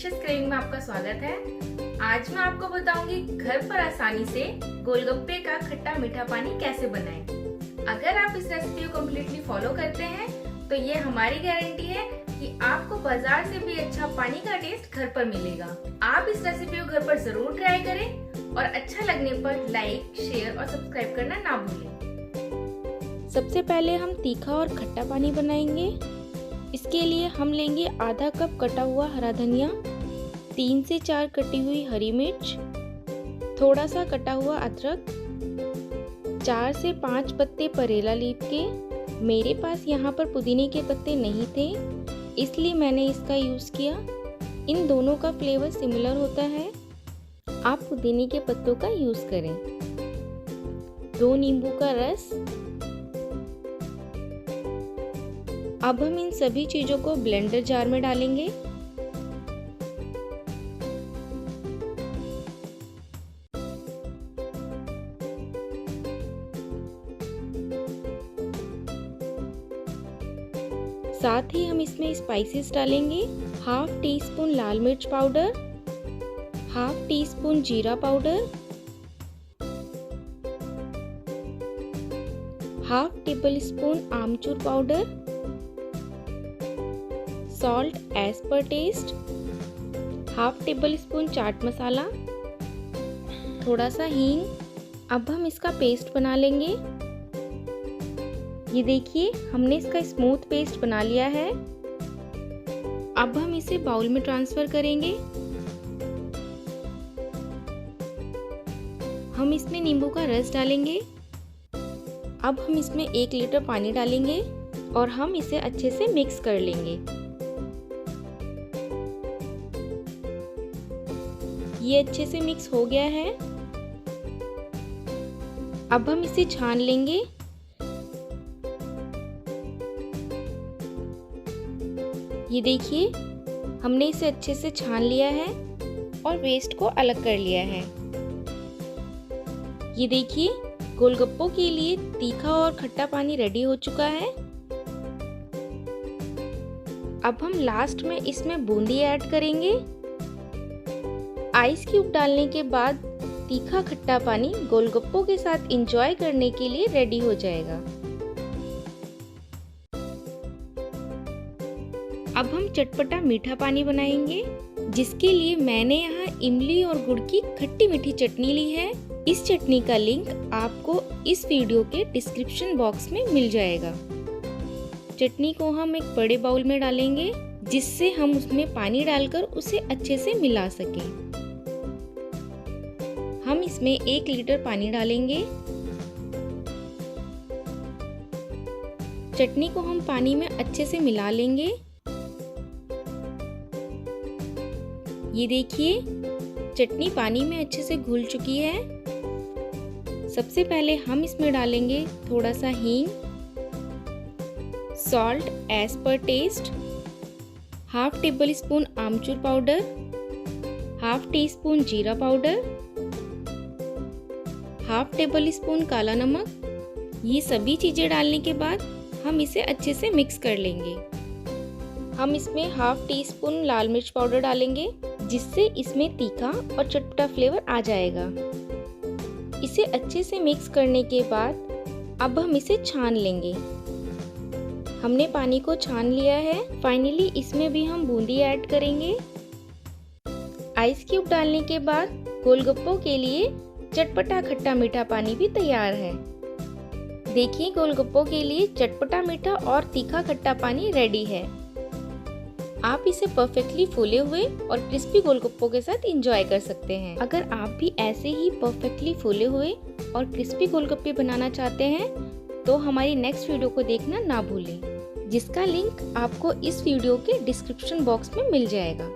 Delicious craving में आपका स्वागत है। आज मैं आपको बताऊंगी घर पर आसानी से गोलगप्पे का खट्टा मीठा पानी कैसे बनाएं। अगर आप इस रेसिपी को कम्प्लीटली फॉलो करते हैं तो ये हमारी गारंटी है कि आपको बाजार से भी अच्छा पानी का टेस्ट घर पर मिलेगा। आप इस रेसिपी को घर पर जरूर ट्राई करें और अच्छा लगने पर लाइक, शेयर और सब्सक्राइब करना ना भूलें। सबसे पहले हम तीखा और खट्टा पानी बनाएंगे। इसके लिए हम लेंगे आधा कप कटा हुआ हरा धनिया, 3 से 4 कटी हुई हरी मिर्च, थोड़ा सा कटा हुआ अदरक, 4 से 5 पत्ते परेला लीफ के। मेरे पास यहाँ पर पुदीने के पत्ते नहीं थे इसलिए मैंने इसका यूज़ किया। इन दोनों का फ्लेवर सिमिलर होता है, आप पुदीने के पत्तों का यूज़ करें। 2 नींबू का रस। अब हम इन सभी चीजों को ब्लेंडर जार में डालेंगे। साथ ही हम इसमें स्पाइसेस डालेंगे। हाफ टी स्पून लाल मिर्च पाउडर, हाफ टी स्पून जीरा पाउडर, हाफ टेबल स्पून आमचूर powder, salt as per taste, half tablespoon चाट मसाला, थोड़ा सा हींग। अब हम इसका पेस्ट बना लेंगे। ये देखिए हमने इसका स्मूथ पेस्ट बना लिया है। अब हम इसे बाउल में ट्रांसफर करेंगे। हम इसमें नींबू का रस डालेंगे। अब हम इसमें 1 लीटर पानी डालेंगे और हम इसे अच्छे से मिक्स कर लेंगे। ये अच्छे से मिक्स हो गया है। अब हम इसे छान लेंगे। ये देखिए हमने इसे अच्छे से छान लिया है और वेस्ट को अलग कर लिया है। ये देखिए गोलगप्पों के लिए तीखा और खट्टा पानी रेडी हो चुका है। अब हम लास्ट में इसमें बूंदी ऐड करेंगे। आइस क्यूब डालने के बाद तीखा खट्टा पानी गोलगप्पों के साथ एंजॉय करने के लिए रेडी हो जाएगा। अब हम चटपटा मीठा पानी बनाएंगे, जिसके लिए मैंने यहाँ इमली और गुड़ की खट्टी मीठी चटनी ली है। इस चटनी का लिंक आपको इस वीडियो के डिस्क्रिप्शन बॉक्स में मिल जाएगा। चटनी को हम एक बड़े बाउल में डालेंगे, जिससे हम उसमें पानी डालकर उसे अच्छे से मिला सकें। हम इसमें 1 लीटर पानी डालेंगे। चटनी को हम पानी में अच्छे से मिला लेंगे। ये देखिए चटनी पानी में अच्छे से घुल चुकी है। सबसे पहले हम इसमें डालेंगे थोड़ा सा हींग, salt as per taste, half tablespoon आमचूर पाउडर, हाफ टी स्पून जीरा पाउडर, हाफ टेबल स्पून काला नमक। ये सभी चीजें डालने के बाद हम इसे अच्छे से मिक्स कर लेंगे। हम इसमें हाफ टी स्पून लाल मिर्च पाउडर डालेंगे, जिससे इसमें तीखा और चटपटा फ्लेवर आ जाएगा। इसे अच्छे से मिक्स करने के बाद अब हम इसे छान लेंगे। हमने पानी को छान लिया है। फाइनली इसमें भी हम बूंदी ऐड करेंगे। आइस क्यूब डालने के बाद गोलगप्पों के लिए चटपटा खट्टा मीठा पानी भी तैयार है। देखिए गोलगप्पों के लिए चटपटा मीठा और तीखा खट्टा पानी रेडी है। आप इसे परफेक्टली फूले हुए और क्रिस्पी गोलगप्पों के साथ एंजॉय कर सकते हैं। अगर आप भी ऐसे ही परफेक्टली फूले हुए और क्रिस्पी गोलगप्पे बनाना चाहते हैं तो हमारी नेक्स्ट वीडियो को देखना ना भूलें, जिसका लिंक आपको इस वीडियो के डिस्क्रिप्शन बॉक्स में मिल जाएगा।